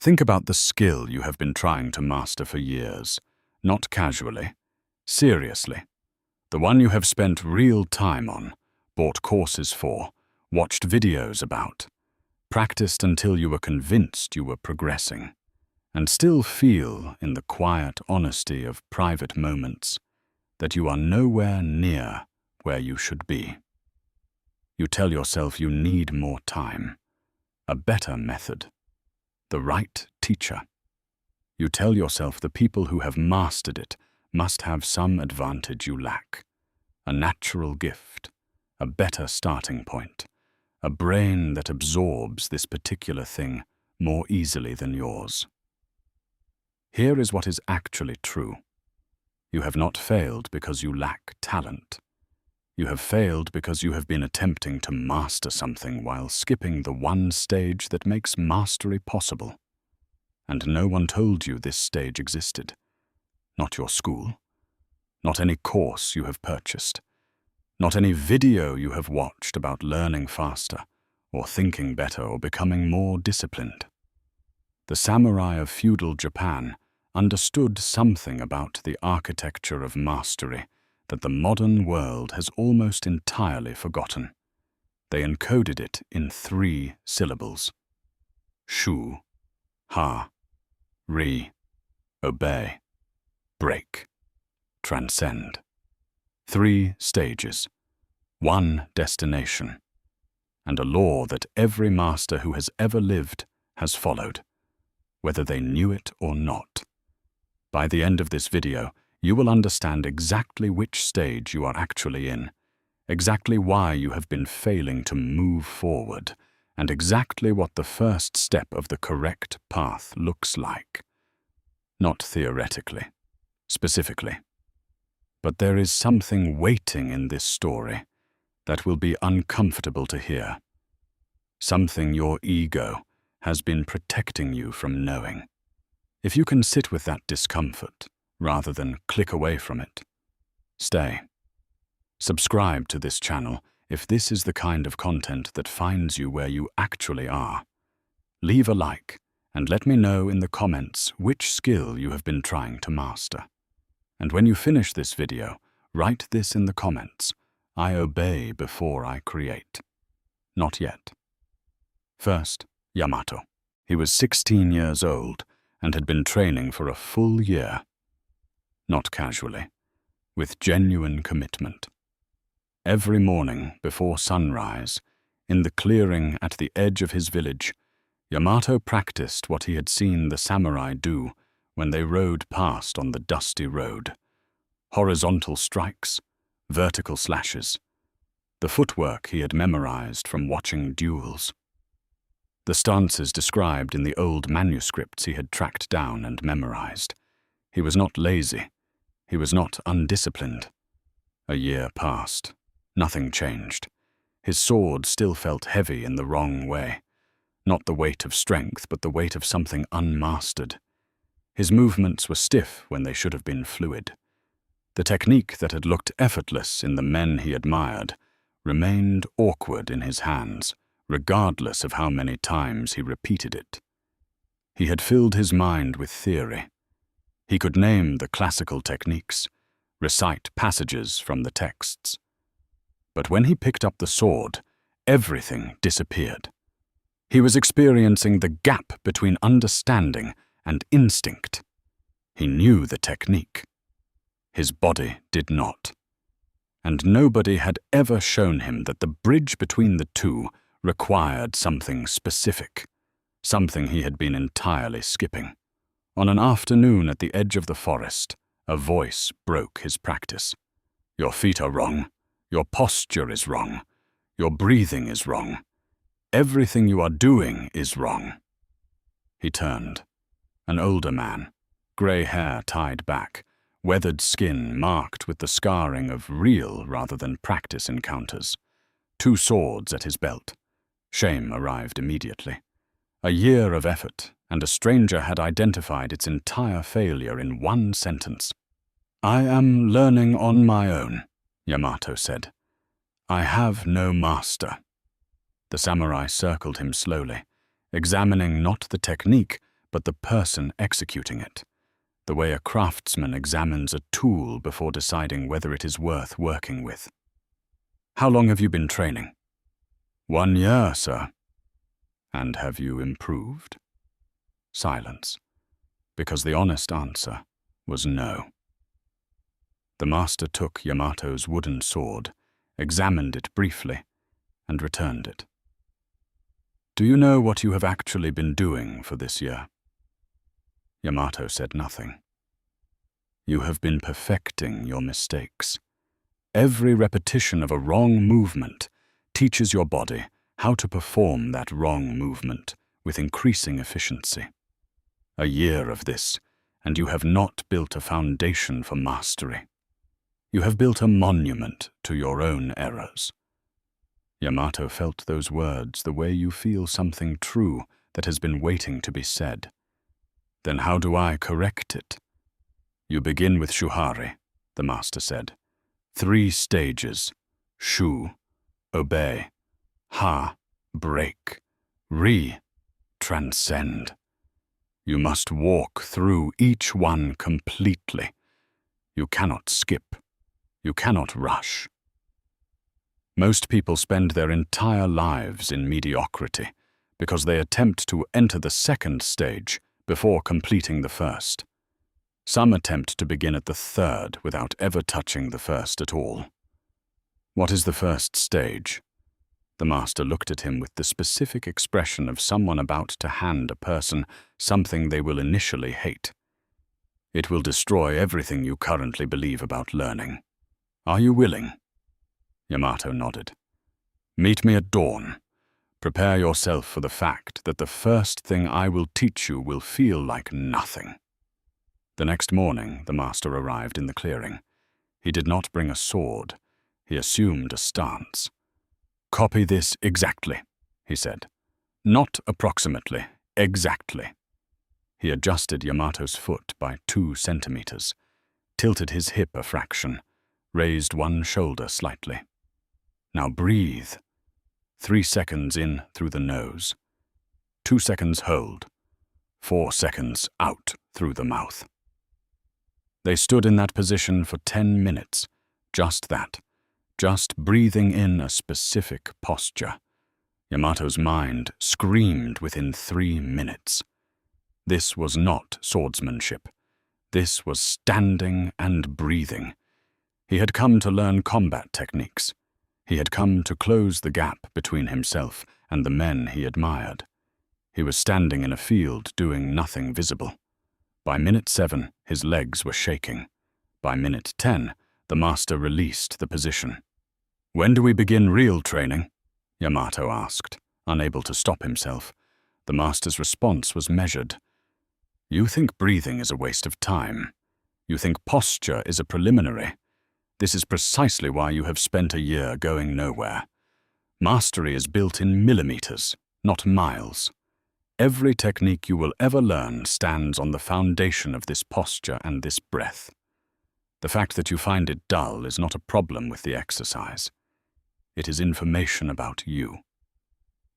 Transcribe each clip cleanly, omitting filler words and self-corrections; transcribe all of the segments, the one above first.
Think about the skill you have been trying to master for years, not casually, seriously. The one you have spent real time on, bought courses for, watched videos about, practiced until you were convinced you were progressing, and still feel, in the quiet honesty of private moments, that you are nowhere near where you should be. You tell yourself you need more time, a better method, the right teacher. You tell yourself the people who have mastered it must have some advantage you lack, a natural gift, a better starting point, a brain that absorbs this particular thing more easily than yours. Here is what is actually true. You have not failed because you lack talent. You have failed because you have been attempting to master something while skipping the one stage that makes mastery possible. And no one told you this stage existed. Not your school, not any course you have purchased, not any video you have watched about learning faster, or thinking better, or becoming more disciplined. The samurai of feudal Japan understood something about the architecture of mastery that the modern world has almost entirely forgotten. They encoded it in 3 syllables. Shu, ha, ri, obey, break, transcend. 3 stages, 1 destination, and a law that every master who has ever lived has followed, whether they knew it or not. By the end of this video, you will understand exactly which stage you are actually in, exactly why you have been failing to move forward, and exactly what the first step of the correct path looks like. Not theoretically, specifically. But there is something waiting in this story that will be uncomfortable to hear. Something your ego has been protecting you from knowing. If you can sit with that discomfort, rather than click away from it, stay. Subscribe to this channel if this is the kind of content that finds you where you actually are. Leave a like and let me know in the comments which skill you have been trying to master. And when you finish this video, write this in the comments: I obey before I create. Not yet. First, Yamato. He was 16 years old and had been training for a full year. Not casually, with genuine commitment. Every morning before sunrise, in the clearing at the edge of his village, Yamato practiced what he had seen the samurai do when they rode past on the dusty road. Horizontal strikes, vertical slashes, the footwork he had memorized from watching duels. The stances described in the old manuscripts he had tracked down and memorized. He was not lazy. He was not undisciplined. A year passed. Nothing changed. His sword still felt heavy in the wrong way. Not the weight of strength, but the weight of something unmastered. His movements were stiff when they should have been fluid. The technique that had looked effortless in the men he admired remained awkward in his hands, regardless of how many times he repeated it. He had filled his mind with theory. He could name the classical techniques, recite passages from the texts. But when he picked up the sword, everything disappeared. He was experiencing the gap between understanding and instinct. He knew the technique. His body did not. And nobody had ever shown him that the bridge between the two required something specific, something he had been entirely skipping. On an afternoon at the edge of the forest, a voice broke his practice. Your feet are wrong. Your posture is wrong. Your breathing is wrong. Everything you are doing is wrong. He turned. An older man, grey hair tied back, weathered skin marked with the scarring of real rather than practice encounters. 2 swords at his belt. Shame arrived immediately. A year of effort, and a stranger had identified its entire failure in 1 sentence. I am learning on my own, Yamato said. I have no master. The samurai circled him slowly, examining not the technique, but the person executing it, the way a craftsman examines a tool before deciding whether it is worth working with. How long have you been training? 1 year, sir. And have you improved? Silence, because the honest answer was no. The master took Yamato's wooden sword, examined it briefly, and returned it. Do you know what you have actually been doing for this year? Yamato said nothing. You have been perfecting your mistakes. Every repetition of a wrong movement teaches your body how to perform that wrong movement with increasing efficiency. A year of this, and you have not built a foundation for mastery. You have built a monument to your own errors. Yamato felt those words the way you feel something true that has been waiting to be said. Then how do I correct it? You begin with Shuhari, the master said. 3 stages: Shu, obey; Ha, break; Ri, transcend. You must walk through each one completely. You cannot skip. You cannot rush. Most people spend their entire lives in mediocrity because they attempt to enter the second stage before completing the first. Some attempt to begin at the third without ever touching the first at all. What is the first stage? The master looked at him with the specific expression of someone about to hand a person something they will initially hate. It will destroy everything you currently believe about learning. Are you willing? Yamato nodded. Meet me at dawn. Prepare yourself for the fact that the first thing I will teach you will feel like nothing. The next morning, the master arrived in the clearing. He did not bring a sword. He assumed a stance. Copy this exactly, he said. Not approximately, exactly. He adjusted Yamato's foot by 2 centimeters, tilted his hip a fraction, raised one shoulder slightly. Now breathe. 3 seconds in through the nose. 2 seconds hold. 4 seconds out through the mouth. They stood in that position for 10 minutes, just that, just breathing in a specific posture. Yamato's mind screamed within 3 minutes. This was not swordsmanship. This was standing and breathing. He had come to learn combat techniques. He had come to close the gap between himself and the men he admired. He was standing in a field doing nothing visible. By minute 7, his legs were shaking. By minute 10, the master released the position. When do we begin real training? Yamato asked, unable to stop himself. The master's response was measured. You think breathing is a waste of time. You think posture is a preliminary. This is precisely why you have spent a year going nowhere. Mastery is built in millimeters, not miles. Every technique you will ever learn stands on the foundation of this posture and this breath. The fact that you find it dull is not a problem with the exercise. It is information about you.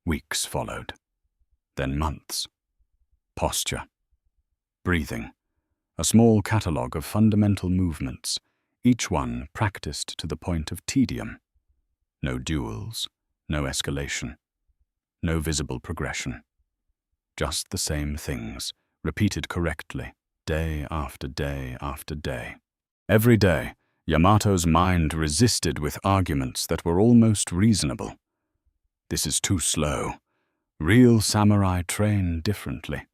Weeks followed, then months. Posture, breathing, a small catalogue of fundamental movements, each one practiced to the point of tedium. No duels, no escalation, no visible progression. Just the same things, repeated correctly, day after day after day. Every day, Yamato's mind resisted with arguments that were almost reasonable. This is too slow. Real samurai train differently.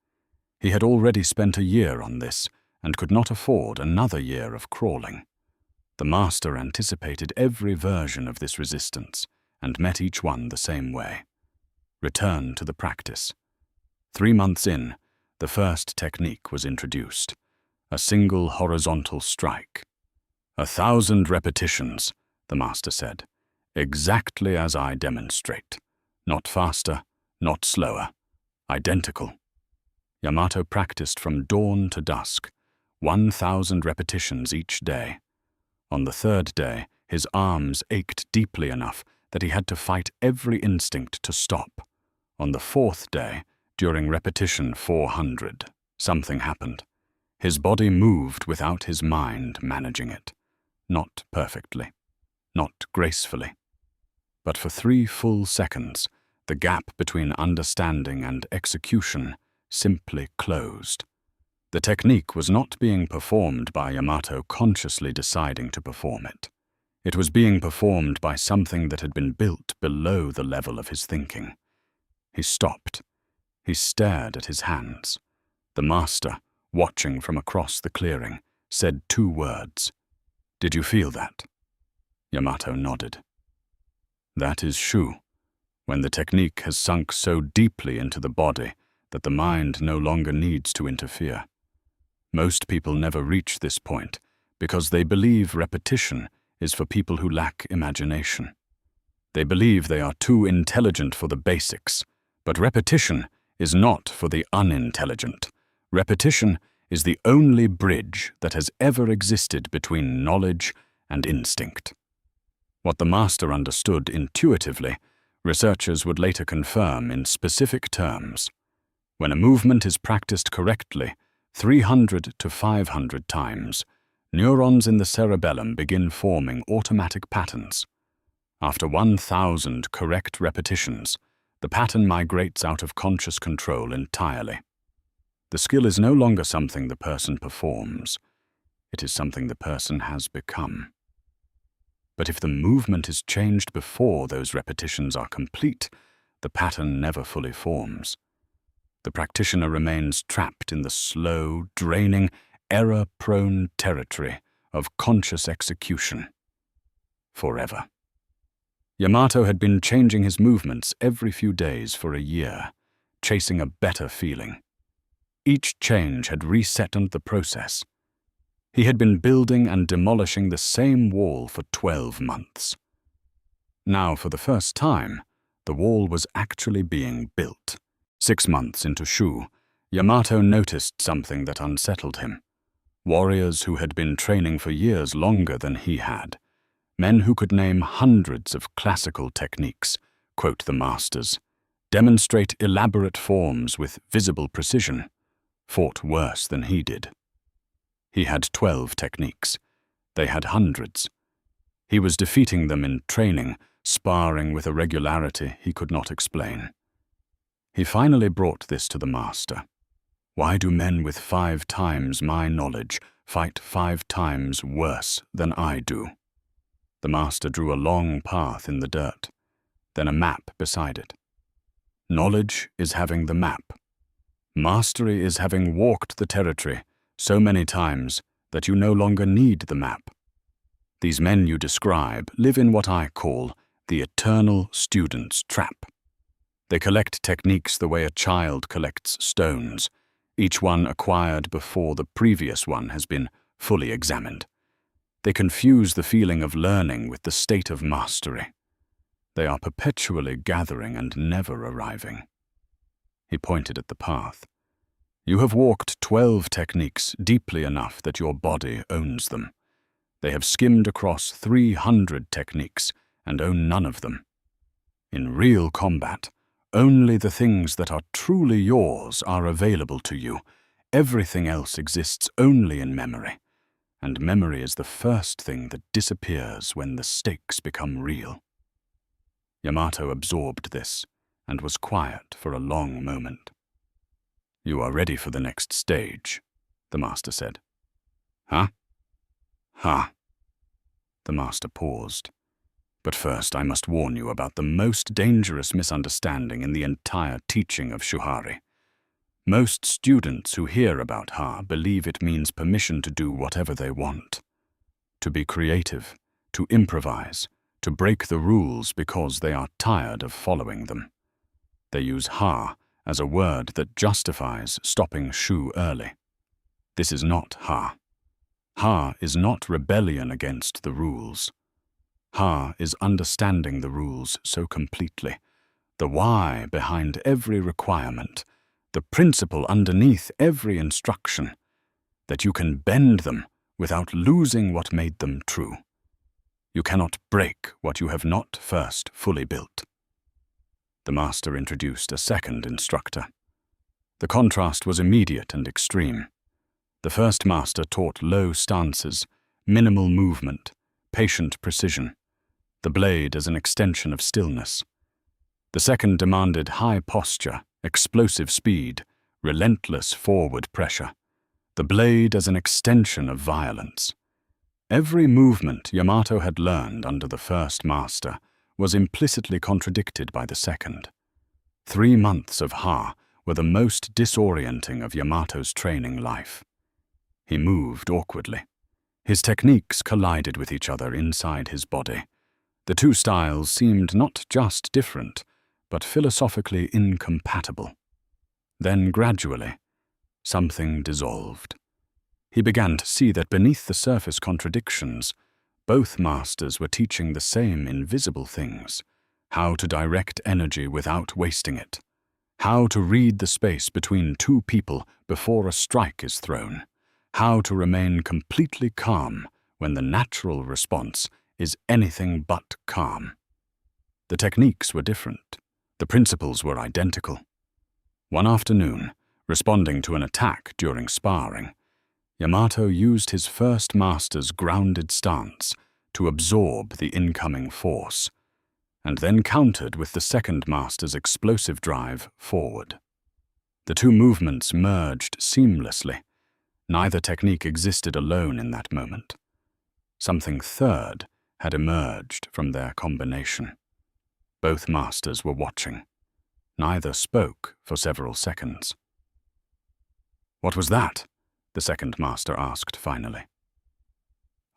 He had already spent a year on this and could not afford another year of crawling. The master anticipated every version of this resistance and met each one the same way. Return to the practice. 3 months in, the first technique was introduced, a single horizontal strike. 1,000 repetitions, the master said, exactly as I demonstrate. Not faster, not slower, identical. Yamato practiced from dawn to dusk, 1,000 repetitions each day. On the 3rd day, his arms ached deeply enough that he had to fight every instinct to stop. On the 4th day, during repetition 400, something happened. His body moved without his mind managing it. Not perfectly, not gracefully. But for 3 full seconds, the gap between understanding and execution simply closed. The technique was not being performed by Yamato consciously deciding to perform it. It was being performed by something that had been built below the level of his thinking. He stopped. He stared at his hands. The master, watching from across the clearing, said 2 words. "Did you feel that?" Yamato nodded. That is Shu, when the technique has sunk so deeply into the body that the mind no longer needs to interfere. Most people never reach this point because they believe repetition is for people who lack imagination. They believe they are too intelligent for the basics, but repetition is not for the unintelligent. Repetition is the only bridge that has ever existed between knowledge and instinct. What the master understood intuitively, researchers would later confirm in specific terms. When a movement is practiced correctly, 300 to 500 times, neurons in the cerebellum begin forming automatic patterns. After 1,000 correct repetitions, the pattern migrates out of conscious control entirely. The skill is no longer something the person performs. It is something the person has become. But if the movement is changed before those repetitions are complete, the pattern never fully forms. The practitioner remains trapped in the slow, draining, error-prone territory of conscious execution. Forever. Yamato had been changing his movements every few days for a year, chasing a better feeling. Each change had resetted the process. He had been building and demolishing the same wall for 12 months. Now, for the first time, the wall was actually being built. 6 months into Shu, Yamato noticed something that unsettled him. Warriors who had been training for years longer than he had, men who could name hundreds of classical techniques, quote the masters, demonstrate elaborate forms with visible precision, fought worse than he did. He had 12 techniques. They had hundreds. He was defeating them in training, sparring with a regularity he could not explain. He finally brought this to the master. Why do men with 5 times my knowledge fight 5 times worse than I do? The master drew a long path in the dirt, then a map beside it. Knowledge is having the map. Mastery is having walked the territory so many times that you no longer need the map. These men you describe live in what I call the eternal student's trap. They collect techniques the way a child collects stones, each one acquired before the previous one has been fully examined. They confuse the feeling of learning with the state of mastery. They are perpetually gathering and never arriving. He pointed at the path. You have walked 12 techniques deeply enough that your body owns them. They have skimmed across 300 techniques and own none of them. In real combat, only the things that are truly yours are available to you. Everything else exists only in memory, and memory is the first thing that disappears when the stakes become real. Yamato absorbed this and was quiet for a long moment. You are ready for the next stage, the master said. Huh? Ha. The master paused. But first I must warn you about the most dangerous misunderstanding in the entire teaching of Shuhari. Most students who hear about Ha believe it means permission to do whatever they want. To be creative, to improvise, to break the rules because they are tired of following them. They use Ha as a word that justifies stopping Shu early. This is not Ha. Ha is not rebellion against the rules. Ha is understanding the rules so completely, the why behind every requirement, the principle underneath every instruction, that you can bend them without losing what made them true. You cannot break what you have not first fully built. The master introduced a second instructor. The contrast was immediate and extreme. The first master taught low stances, minimal movement, patient precision, the blade as an extension of stillness. The second demanded high posture, explosive speed, relentless forward pressure, the blade as an extension of violence. Every movement Yamato had learned under the first master was implicitly contradicted by the second. 3 months of Ha were the most disorienting of Yamato's training life. He moved awkwardly. His techniques collided with each other inside his body. The two styles seemed not just different, but philosophically incompatible. Then gradually, something dissolved. He began to see that beneath the surface contradictions, both masters were teaching the same invisible things: how to direct energy without wasting it, how to read the space between two people before a strike is thrown, how to remain completely calm when the natural response is anything but calm. The techniques were different. The principles were identical. One afternoon, responding to an attack during sparring, Yamato used his first master's grounded stance to absorb the incoming force, and then countered with the second master's explosive drive forward. The two movements merged seamlessly. Neither technique existed alone in that moment. Something third had emerged from their combination. Both masters were watching. Neither spoke for several seconds. "What was that?" the second master asked finally.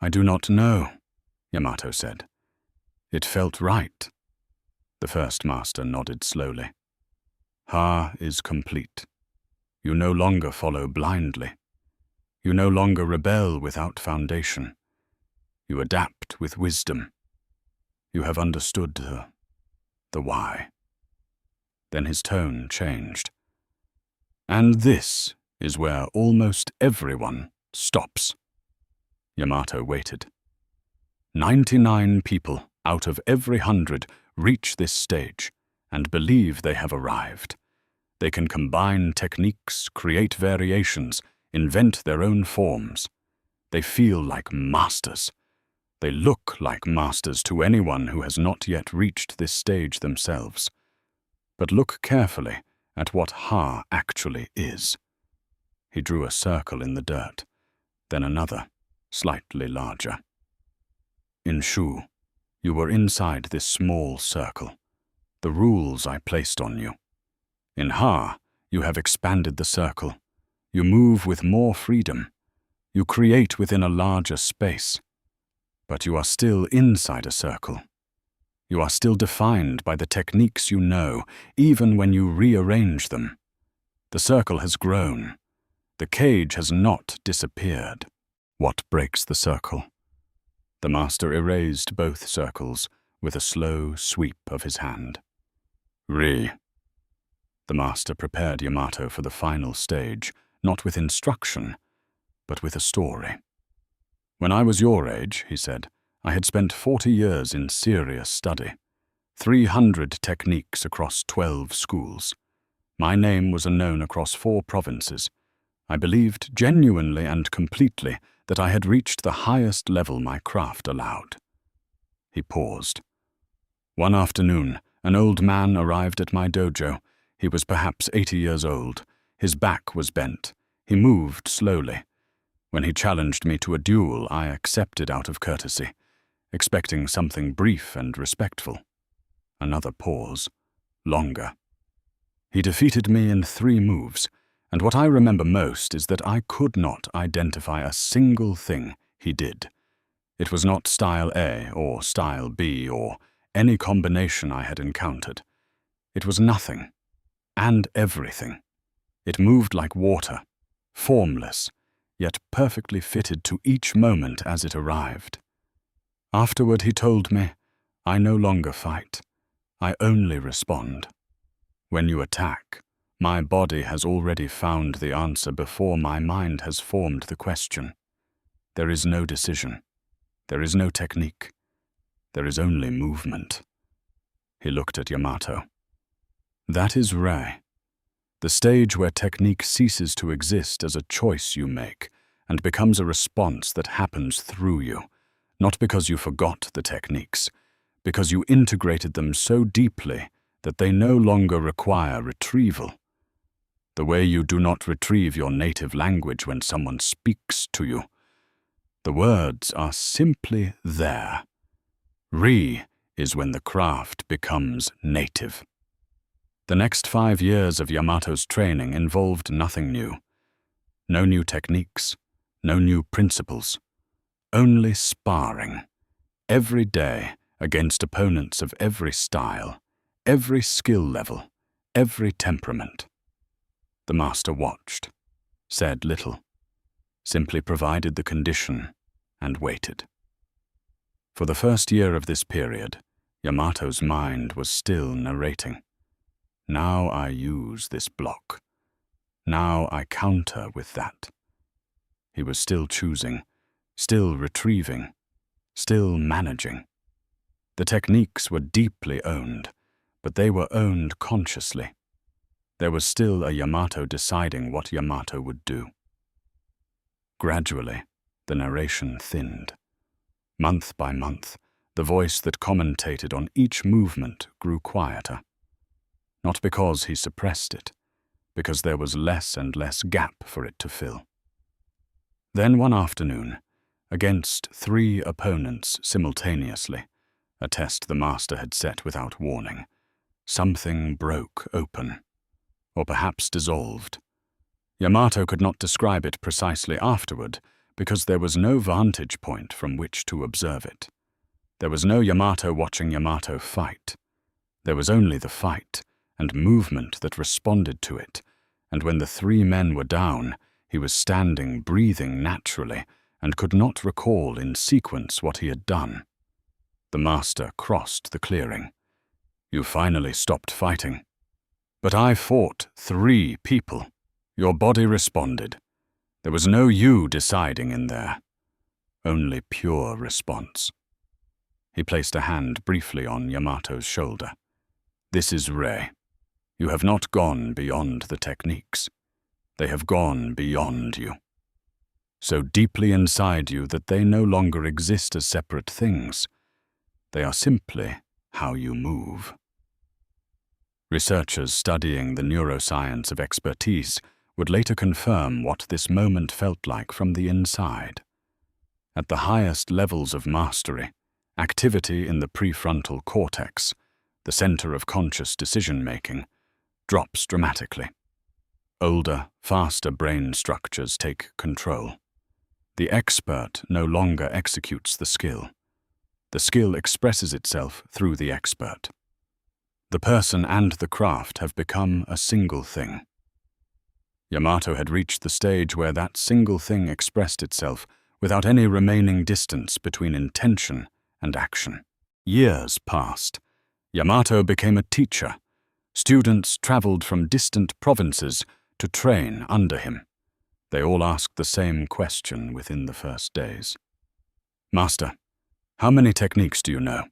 "I do not know," Yamato said. "It felt right." The first master nodded slowly. "Ha is complete. You no longer follow blindly. You no longer rebel without foundation. You adapt with wisdom. You have understood the why." Then his tone changed. "And this is where almost everyone stops." Yamato waited. 99 people out of every 100 reach this stage and believe they have arrived. They can combine techniques, create variations, invent their own forms. They feel like masters. They look like masters to anyone who has not yet reached this stage themselves. But look carefully at what Ha actually is. He drew a circle in the dirt, then another, slightly larger. In Shu, you were inside this small circle, the rules I placed on you. In Ha, you have expanded the circle. You move with more freedom. You create within a larger space. But you are still inside a circle. You are still defined by the techniques you know, even when you rearrange them. The circle has grown. The cage has not disappeared. What breaks the circle? The master erased both circles with a slow sweep of his hand. The master prepared Yamato for the final stage, not with instruction, but with a story. "When I was your age," he said, "I had spent 40 years in serious study, 300 techniques across 12 schools. My name was known across 4 provinces. I believed genuinely and completely that I had reached the highest level my craft allowed." He paused. "One afternoon, an old man arrived at my dojo. He was perhaps 80 years old. His back was bent. He moved slowly. When he challenged me to a duel, I accepted out of courtesy, expecting something brief and respectful." Another pause. Longer. "He defeated me in 3 moves, and what I remember most is that I could not identify a single thing he did. It was not style A or style B or any combination I had encountered. It was nothing and everything. It moved like water, formless, yet perfectly fitted to each moment as it arrived. Afterward he told me, I no longer fight. I only respond. When you attack, my body has already found the answer before my mind has formed the question. There is no decision. There is no technique. There is only movement." He looked at Yamato. "That is Ray. The stage where technique ceases to exist as a choice you make and becomes a response that happens through you, not because you forgot the techniques, because you integrated them so deeply that they no longer require retrieval. The way you do not retrieve your native language when someone speaks to you. The words are simply there. Re is when the craft becomes native. The next 5 years of Yamato's training involved nothing new. No new techniques, no new principles. Only sparring, every day against opponents of every style, every skill level, every temperament. The master watched, said little, simply provided the condition and waited. For the first year of this period, Yamato's mind was still narrating. Now I use this block. Now I counter with that. He was still choosing, still retrieving, still managing. The techniques were deeply owned, but they were owned consciously. There was still a Yamato deciding what Yamato would do. Gradually, the narration thinned. Month by month, the voice that commentated on each movement grew quieter. Not because he suppressed it, because there was less and less gap for it to fill. Then one afternoon, against 3 opponents simultaneously, a test the master had set without warning, something broke open, or perhaps dissolved. Yamato could not describe it precisely afterward, because there was no vantage point from which to observe it. There was no Yamato watching Yamato fight. There was only the fight and movement that responded to it, and when the 3 men were down, he was standing, breathing naturally, and could not recall in sequence what he had done. The master crossed the clearing. You finally stopped fighting. But I fought 3 people. Your body responded. There was no you deciding in there. Only pure response. He placed a hand briefly on Yamato's shoulder. This is Rei. You have not gone beyond the techniques. They have gone beyond you. So deeply inside you that they no longer exist as separate things. They are simply how you move. Researchers studying the neuroscience of expertise would later confirm what this moment felt like from the inside. At the highest levels of mastery, activity in the prefrontal cortex, the center of conscious decision-making, drops dramatically. Older, faster brain structures take control. The expert no longer executes the skill. The skill expresses itself through the expert. The person and the craft have become a single thing. Yamato had reached the stage where that single thing expressed itself without any remaining distance between intention and action. Years passed. Yamato became a teacher. Students traveled from distant provinces to train under him. They all asked the same question within the first days. Master, how many techniques do you know?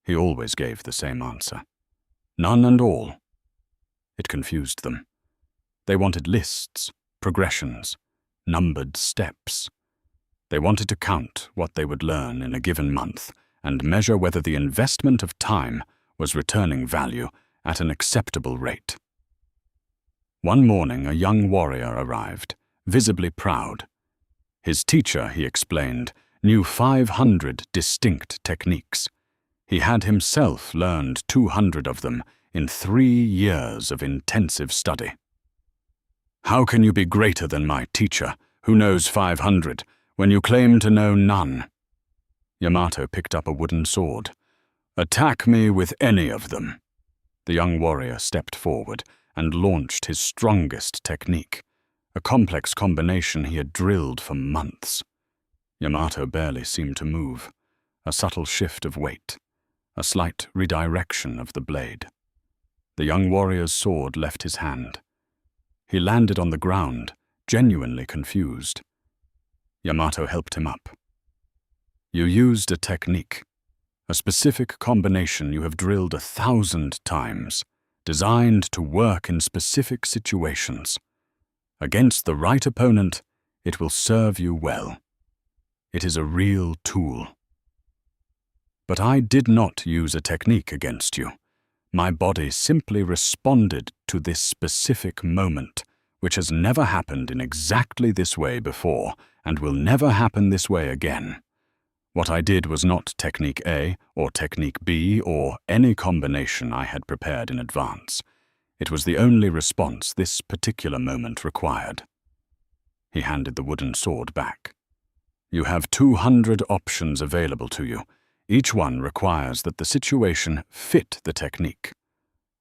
He always gave the same answer. None and all. It confused them. They wanted lists, progressions, numbered steps. They wanted to count what they would learn in a given month and measure whether the investment of time was returning value at an acceptable rate. One morning, a young warrior arrived, visibly proud. His teacher, he explained, knew 500 distinct techniques. He had himself learned 200 of them in 3 years of intensive study. How can you be greater than my teacher, who knows 500, when you claim to know none? Yamato picked up a wooden sword. Attack me with any of them. The young warrior stepped forward and launched his strongest technique, a complex combination he had drilled for months. Yamato barely seemed to move, a subtle shift of weight, a slight redirection of the blade. The young warrior's sword left his hand. He landed on the ground, genuinely confused. Yamato helped him up. You used a technique, a specific combination you have drilled 1,000 times. designed to work in specific situations. Against the right opponent, it will serve you well. It is a real tool. But I did not use a technique against you. My body simply responded to this specific moment, which has never happened in exactly this way before and will never happen this way again. What I did was not technique A or technique B or any combination I had prepared in advance. It was the only response this particular moment required. He handed the wooden sword back. You have 200 options available to you. Each one requires that the situation fit the technique.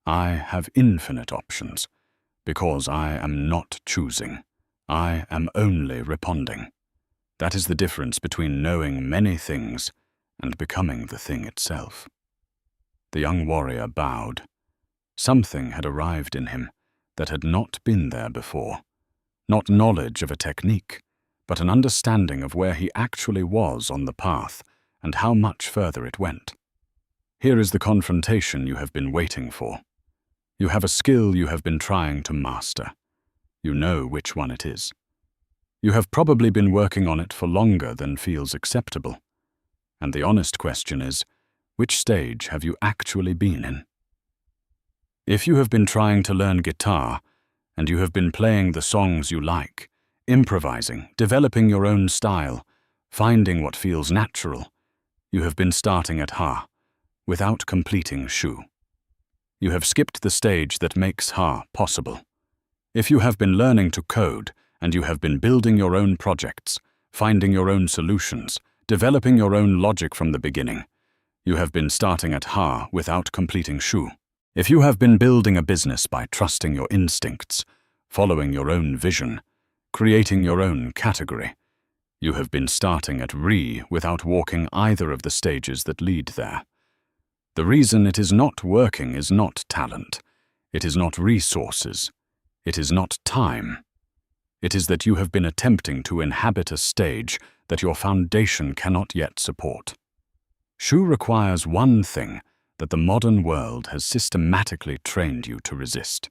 I have infinite options, because I am not choosing. I am only responding. That is the difference between knowing many things and becoming the thing itself. The young warrior bowed. Something had arrived in him that had not been there before. Not knowledge of a technique, but an understanding of where he actually was on the path and how much further it went. Here is the confrontation you have been waiting for. You have a skill you have been trying to master. You know which one it is. You have probably been working on it for longer than feels acceptable. And the honest question is, which stage have you actually been in? If you have been trying to learn guitar, and you have been playing the songs you like, improvising, developing your own style, finding what feels natural, you have been starting at Ha, without completing Shu. You have skipped the stage that makes Ha possible. If you have been learning to code, and you have been building your own projects, finding your own solutions, developing your own logic from the beginning, you have been starting at Ha without completing Shu. If you have been building a business by trusting your instincts, following your own vision, creating your own category, you have been starting at Ri without walking either of the stages that lead there. The reason it is not working is not talent. It is not resources. It is not time. It is that you have been attempting to inhabit a stage that your foundation cannot yet support. Shu requires one thing that the modern world has systematically trained you to resist: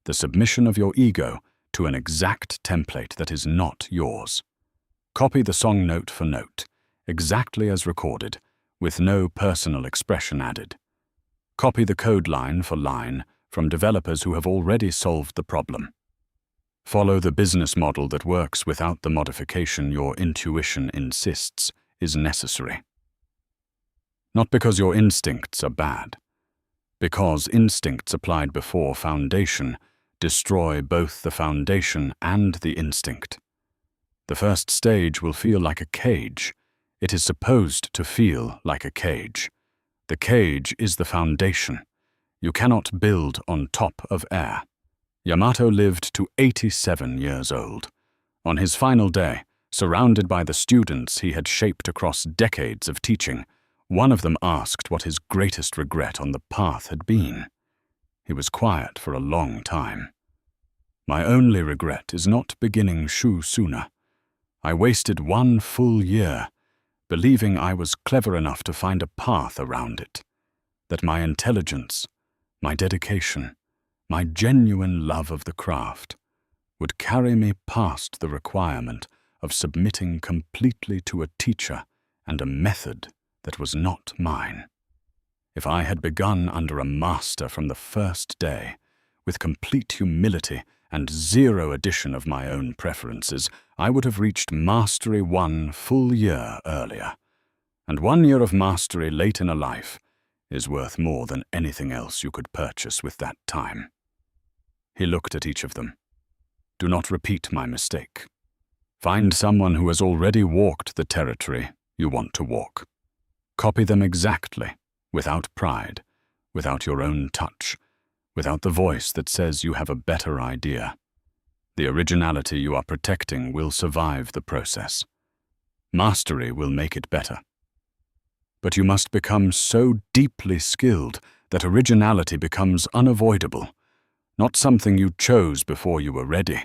the submission of your ego to an exact template that is not yours. Copy the song note for note, exactly as recorded, with no personal expression added. Copy the code line for line from developers who have already solved the problem. Follow the business model that works without the modification your intuition insists is necessary. Not because your instincts are bad, because instincts applied before foundation destroy both the foundation and the instinct. The first stage will feel like a cage. It is supposed to feel like a cage. The cage is the foundation. You cannot build on top of air. Yamato lived to 87 years old. On his final day, surrounded by the students he had shaped across decades of teaching, one of them asked what his greatest regret on the path had been. He was quiet for a long time. My only regret is not beginning Shu sooner. I wasted 1 full year, believing I was clever enough to find a path around it, that my intelligence, my dedication, my genuine love of the craft would carry me past the requirement of submitting completely to a teacher and a method that was not mine. If I had begun under a master from the first day, with complete humility and zero addition of my own preferences, I would have reached mastery 1 full year earlier. And 1 year of mastery late in a life is worth more than anything else you could purchase with that time. He looked at each of them. Do not repeat my mistake. Find someone who has already walked the territory you want to walk. Copy them exactly, without pride, without your own touch, without the voice that says you have a better idea. The originality you are protecting will survive the process. Mastery will make it better. But you must become so deeply skilled that originality becomes unavoidable, not something you chose before you were ready,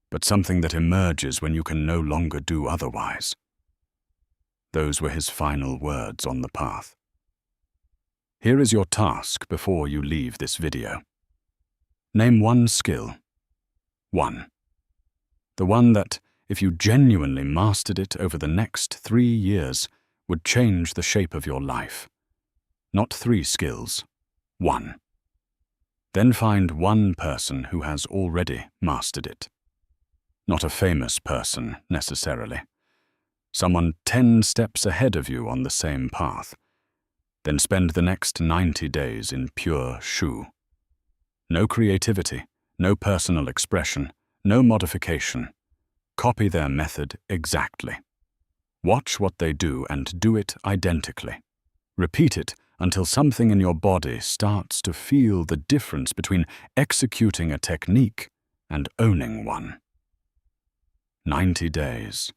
but something that emerges when you can no longer do otherwise. Those were his final words on the path. Here is your task before you leave this video. Name one skill. One. The one that, if you genuinely mastered it over the next 3 years, would change the shape of your life. Not 3 skills. 1. Then find one person who has already mastered it. Not a famous person, necessarily. Someone 10 steps ahead of you on the same path. Then spend the next 90 days in pure Shu. No creativity, no personal expression, no modification. Copy their method exactly. Watch what they do and do it identically. Repeat it until something in your body starts to feel the difference between executing a technique and owning one. 90 days,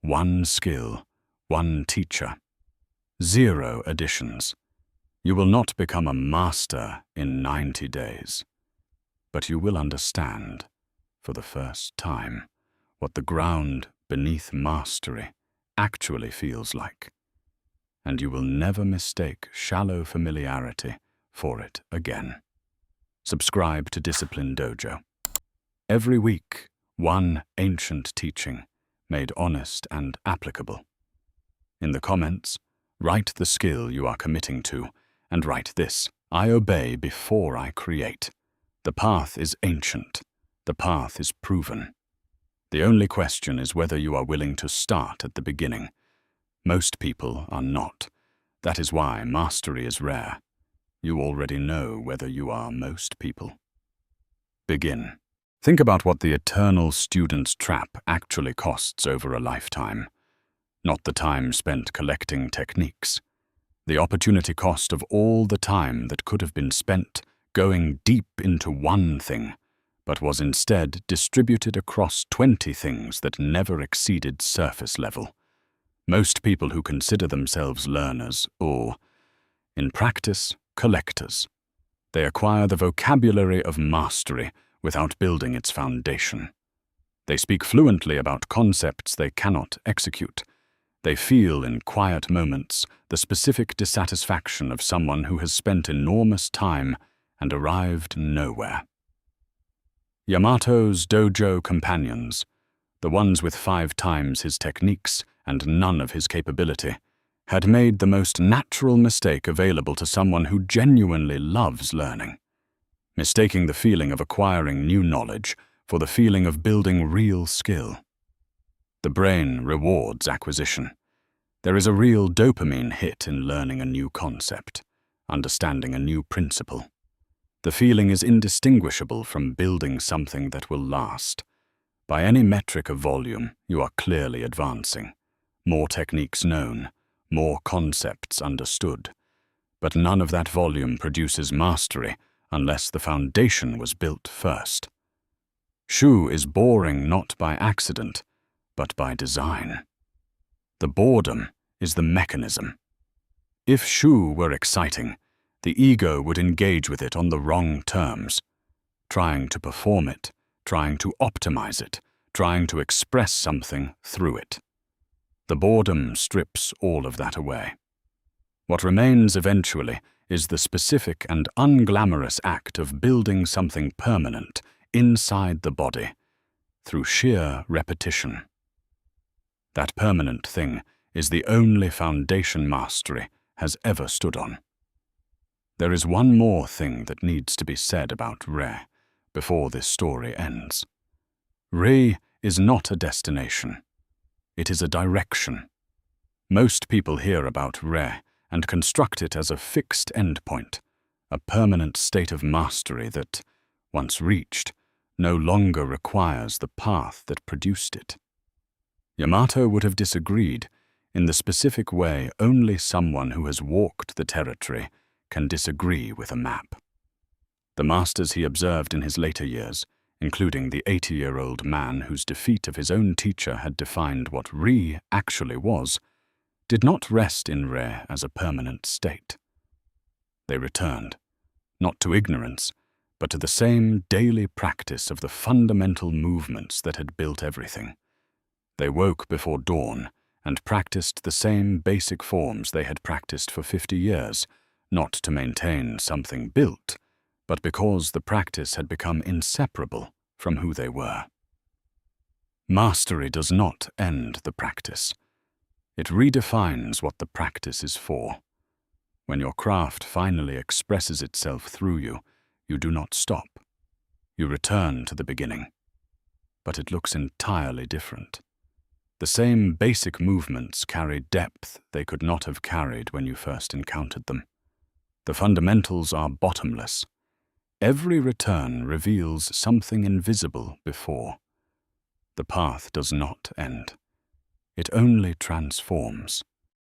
1 skill, 1 teacher, 0 additions. You will not become a master in 90 days, but you will understand, for the first time, what the ground beneath mastery actually feels like. And you will never mistake shallow familiarity for it again. Subscribe to Discipline Dojo. Every week, one ancient teaching, made honest and applicable. In the comments, write the skill you are committing to, and write this: I obey before I create. The path is ancient. The path is proven. The only question is whether you are willing to start at the beginning. Most people are not. That is why mastery is rare. You already know whether you are most people. Begin. Think about what the eternal student's trap actually costs over a lifetime. Not the time spent collecting techniques. The opportunity cost of all the time that could have been spent going deep into one thing, but was instead distributed across 20 things that never exceeded surface level. Most people who consider themselves learners, or, in practice, collectors. They acquire the vocabulary of mastery without building its foundation. They speak fluently about concepts they cannot execute. They feel in quiet moments the specific dissatisfaction of someone who has spent enormous time and arrived nowhere. Yamato's dojo companions, the ones with 5 times his techniques and none of his capability, had made the most natural mistake available to someone who genuinely loves learning, mistaking the feeling of acquiring new knowledge for the feeling of building real skill. The brain rewards acquisition. There is a real dopamine hit in learning a new concept, understanding a new principle. The feeling is indistinguishable from building something that will last. By any metric of volume, you are clearly advancing. More techniques known, more concepts understood. But none of that volume produces mastery unless the foundation was built first. Shu is boring not by accident, but by design. The boredom is the mechanism. If Shu were exciting, the ego would engage with it on the wrong terms, trying to perform it, trying to optimize it, trying to express something through it. The boredom strips all of that away. What remains eventually is the specific and unglamorous act of building something permanent inside the body through sheer repetition. That permanent thing is the only foundation mastery has ever stood on. There is one more thing that needs to be said about Re before this story ends. Re is not a destination. It is a direction. Most people hear about Re and construct it as a fixed endpoint, a permanent state of mastery that, once reached, no longer requires the path that produced it. Yamato would have disagreed in the specific way only someone who has walked the territory can disagree with a map. The masters he observed in his later years, including the 80-year-old man whose defeat of his own teacher had defined what Re actually was, did not rest in Re as a permanent state. They returned, not to ignorance, but to the same daily practice of the fundamental movements that had built everything. They woke before dawn and practiced the same basic forms they had practiced for 50 years, not to maintain something built, but because the practice had become inseparable from who they were. Mastery does not end the practice. It redefines what the practice is for. When your craft finally expresses itself through you, you do not stop. You return to the beginning. But it looks entirely different. The same basic movements carry depth they could not have carried when you first encountered them. The fundamentals are bottomless. Every return reveals something invisible before. The path does not end. It only transforms.